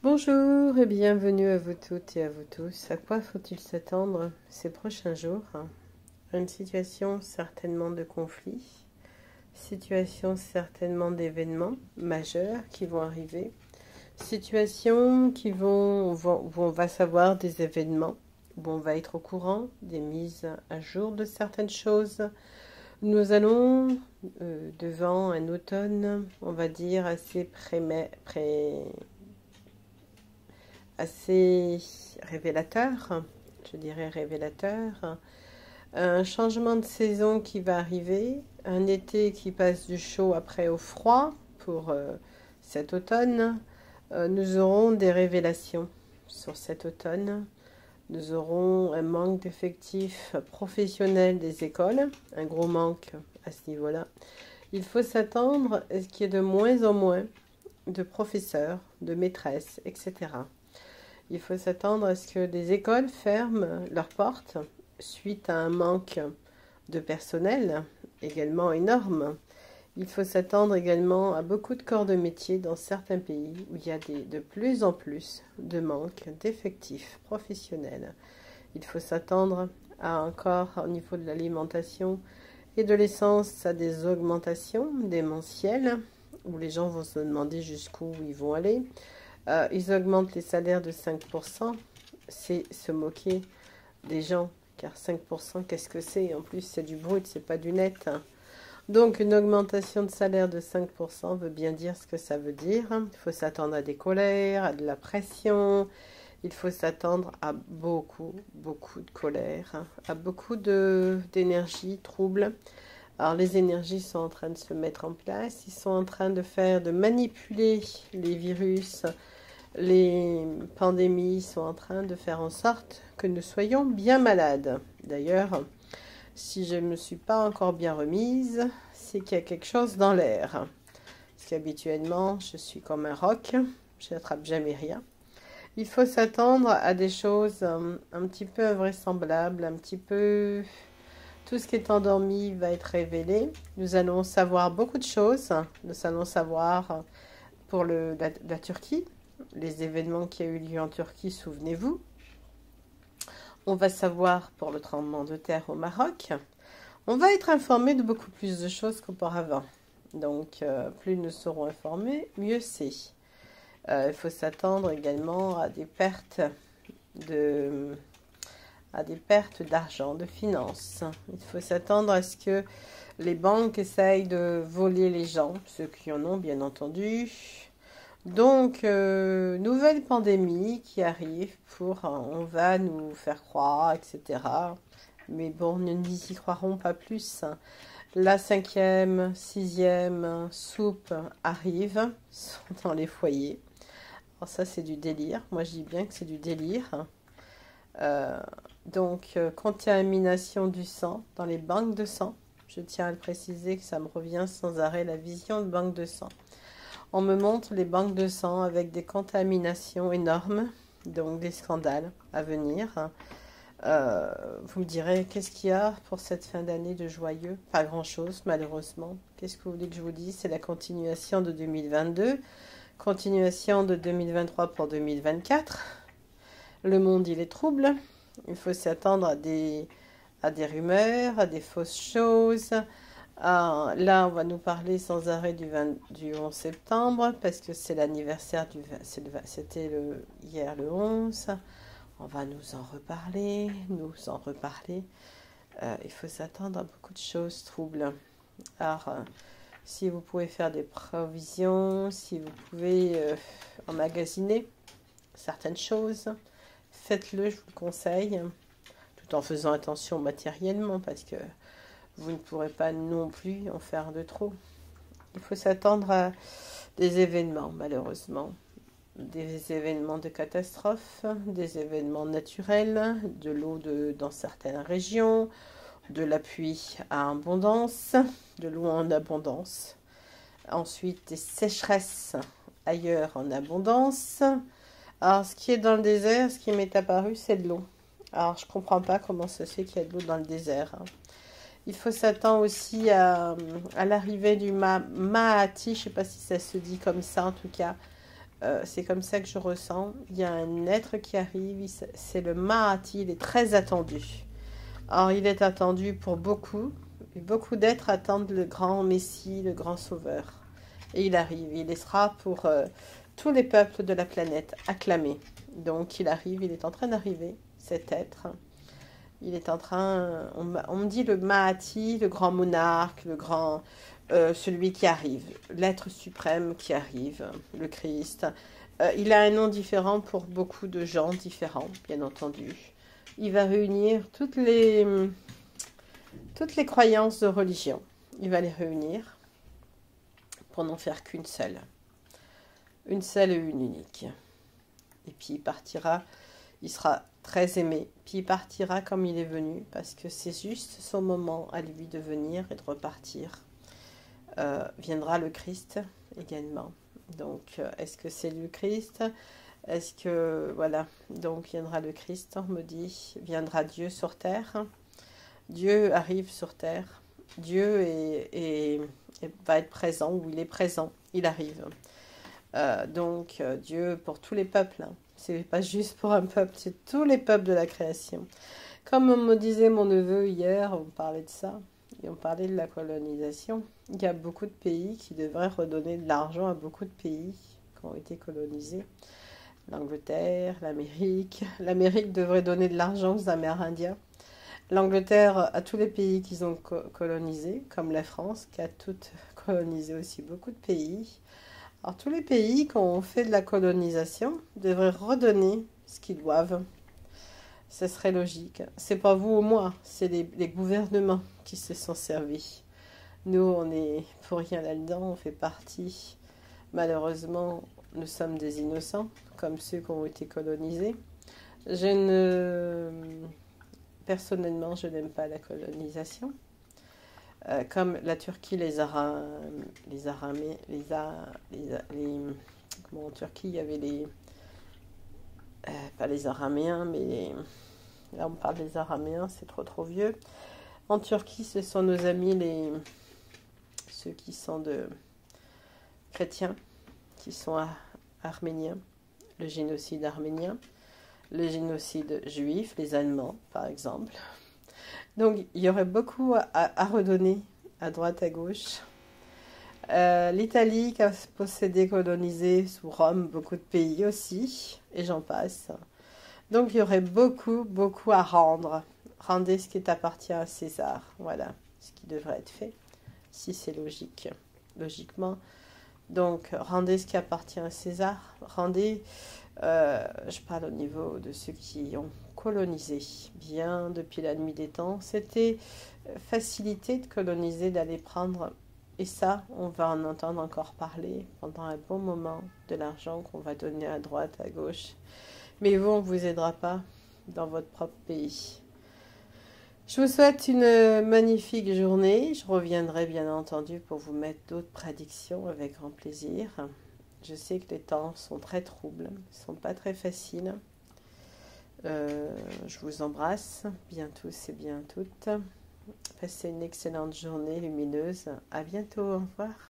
Bonjour et bienvenue à vous toutes et à vous tous. À quoi faut-il s'attendre ces prochains jours? Une situation certainement de conflit, situation certainement d'événements majeurs qui vont arriver, situations où on va savoir des événements, où on va être au courant des mises à jour de certaines choses. Nous allons devant un automne, on va dire, assez révélateur, je dirais révélateur. Un changement de saison qui va arriver, un été qui passe du chaud après au froid pour cet automne. Nous aurons des révélations sur cet automne. Nous aurons un manque d'effectifs professionnels des écoles, un gros manque à ce niveau-là. Il faut s'attendre à ce qu'il y ait de moins en moins de professeurs, de maîtresses, etc. Il faut s'attendre à ce que des écoles ferment leurs portes suite à un manque de personnel également énorme. Il faut s'attendre également à beaucoup de corps de métier dans certains pays où il y a de plus en plus de manque d'effectifs professionnels. Il faut s'attendre à encore au niveau de l'alimentation et de l'essence à des augmentations démentielles où les gens vont se demander jusqu'où ils vont aller. Ils augmentent les salaires de 5%. C'est se moquer des gens, car 5%, qu'est-ce que c'est? En plus, c'est du brut, c'est pas du net. Donc, une augmentation de salaire de 5% veut bien dire ce que ça veut dire. Il faut s'attendre à des colères, à de la pression. Il faut s'attendre à beaucoup, beaucoup de colère, à beaucoup d'énergie trouble. Alors, les énergies sont en train de se mettre en place. Ils sont en train de manipuler les virus. Les pandémies sont en train de faire en sorte que nous soyons bien malades. D'ailleurs, si je ne me suis pas encore bien remise, c'est qu'il y a quelque chose dans l'air. Parce qu'habituellement, je suis comme un roc, je n'attrape jamais rien. Il faut s'attendre à des choses un petit peu invraisemblables, un petit peu... Tout ce qui est endormi va être révélé. Nous allons savoir beaucoup de choses. Nous allons savoir pour la Turquie, les événements qui ont eu lieu en Turquie, souvenez-vous. On va savoir pour le tremblement de terre au Maroc. On va être informé de beaucoup plus de choses qu'auparavant. Donc, plus nous serons informés, mieux c'est. Il faut s'attendre également à des pertes d'argent, de finances. Il faut s'attendre à ce que les banques essayent de voler les gens, ceux qui en ont bien entendu. Donc, nouvelle pandémie qui arrive on va nous faire croire, etc. Mais bon, nous n'y croirons pas plus. La 5e, 6e soupe arrive, sont dans les foyers. Alors ça, c'est du délire. Moi, je dis bien que c'est du délire. Donc, contamination du sang dans les banques de sang. Je tiens à le préciser que ça me revient sans arrêt, la vision de banque de sang. On me montre les banques de sang avec des contaminations énormes, donc des scandales à venir. Vous me direz, qu'est-ce qu'il y a pour cette fin d'année de joyeux? Pas grand-chose, malheureusement. Qu'est-ce que vous voulez que je vous dise? C'est la continuation de 2022, continuation de 2023 pour 2024. Le monde, il est trouble. Il faut s'attendre à des rumeurs, à des fausses choses. Là, on va nous parler sans arrêt du 11 septembre, parce que c'est l'anniversaire c'était hier le 11. On va nous en reparler. Il faut s'attendre à beaucoup de choses troubles. Alors, si vous pouvez faire des provisions, si vous pouvez emmagasiner certaines choses, faites-le, je vous le conseille, tout en faisant attention matériellement, parce que vous ne pourrez pas non plus en faire de trop. Il faut s'attendre à des événements, malheureusement. Des événements de catastrophe, des événements naturels, de l'eau dans certaines régions, de la pluie à abondance, de l'eau en abondance. Ensuite, des sécheresses ailleurs en abondance. Alors, ce qui est dans le désert, ce qui m'est apparu, c'est de l'eau. Alors, je ne comprends pas comment ça se fait qu'il y a de l'eau dans le désert. Il faut s'attendre aussi à l'arrivée du Mahati, je ne sais pas si ça se dit comme ça en tout cas, C'est comme ça que je ressens. Il y a un être qui arrive, c'est le Mahati, il est très attendu. Alors, il est attendu pour beaucoup, et beaucoup d'êtres attendent le grand Messie, le grand Sauveur. Et il arrive, il sera pour tous les peuples de la planète acclamé. Donc, il arrive, il est en train d'arriver, cet être. Il est en train, on me dit le Mahati, le grand monarque, le grand, celui qui arrive, l'être suprême qui arrive, le Christ. Il a un nom différent pour beaucoup de gens différents, bien entendu. Il va réunir toutes les croyances de religion. Il va les réunir pour n'en faire qu'une seule. Une seule et une unique. Et puis il partira, il sera très aimé. Puis il partira comme il est venu, parce que c'est juste son moment à lui de venir et de repartir. Viendra le Christ également. Donc, est-ce que c'est le Christ? Est-ce que, voilà, donc viendra le Christ, on me dit, viendra Dieu sur terre. Dieu arrive sur terre. Dieu va être présent, ou il est présent, il arrive. Donc, Dieu pour tous les peuples, hein. C'est pas juste pour un peuple, c'est tous les peuples de la création. Comme me disait mon neveu hier, on parlait de ça, et on parlait de la colonisation. Il y a beaucoup de pays qui devraient redonner de l'argent à beaucoup de pays qui ont été colonisés. L'Angleterre, l'Amérique. L'Amérique devrait donner de l'argent aux Amérindiens. L'Angleterre à tous les pays qu'ils ont colonisés, comme la France, qui a toutes colonisé aussi beaucoup de pays. Alors tous les pays qui ont fait de la colonisation devraient redonner ce qu'ils doivent. Ce serait logique. C'est pas vous ou moi, c'est les gouvernements qui se sont servis. Nous, on est pour rien là-dedans, on fait partie. Malheureusement, nous sommes des innocents, comme ceux qui ont été colonisés. Personnellement, je n'aime pas la colonisation. Comme la Turquie, comment en Turquie, il y avait pas les Araméens, mais là on parle des Araméens, c'est trop vieux. En Turquie, ce sont nos amis, ceux qui sont de chrétiens, qui sont arméniens, le génocide arménien, le génocide juif, les Allemands par exemple. Donc il y aurait beaucoup à redonner à droite, à gauche. L'Italie qui a possédé, colonisé sous Rome beaucoup de pays aussi, et j'en passe. Donc il y aurait beaucoup à rendre. Rendez ce qui appartient à César. Voilà ce qui devrait être fait, si c'est logiquement. Donc rendez ce qui appartient à César. Rendez, je parle au niveau de ceux qui ont colonisé bien depuis la nuit des temps. C'était facilité de coloniser, d'aller prendre. Et ça, on va en entendre encore parler pendant un bon moment, de l'argent qu'on va donner à droite, à gauche. Mais vous, on ne vous aidera pas dans votre propre pays. Je vous souhaite une magnifique journée. Je reviendrai bien entendu pour vous mettre d'autres prédictions avec grand plaisir. Je sais que les temps sont très troubles, ne sont pas très faciles. Je vous embrasse, bien tous et bien toutes. Passez une excellente journée lumineuse. À bientôt, au revoir.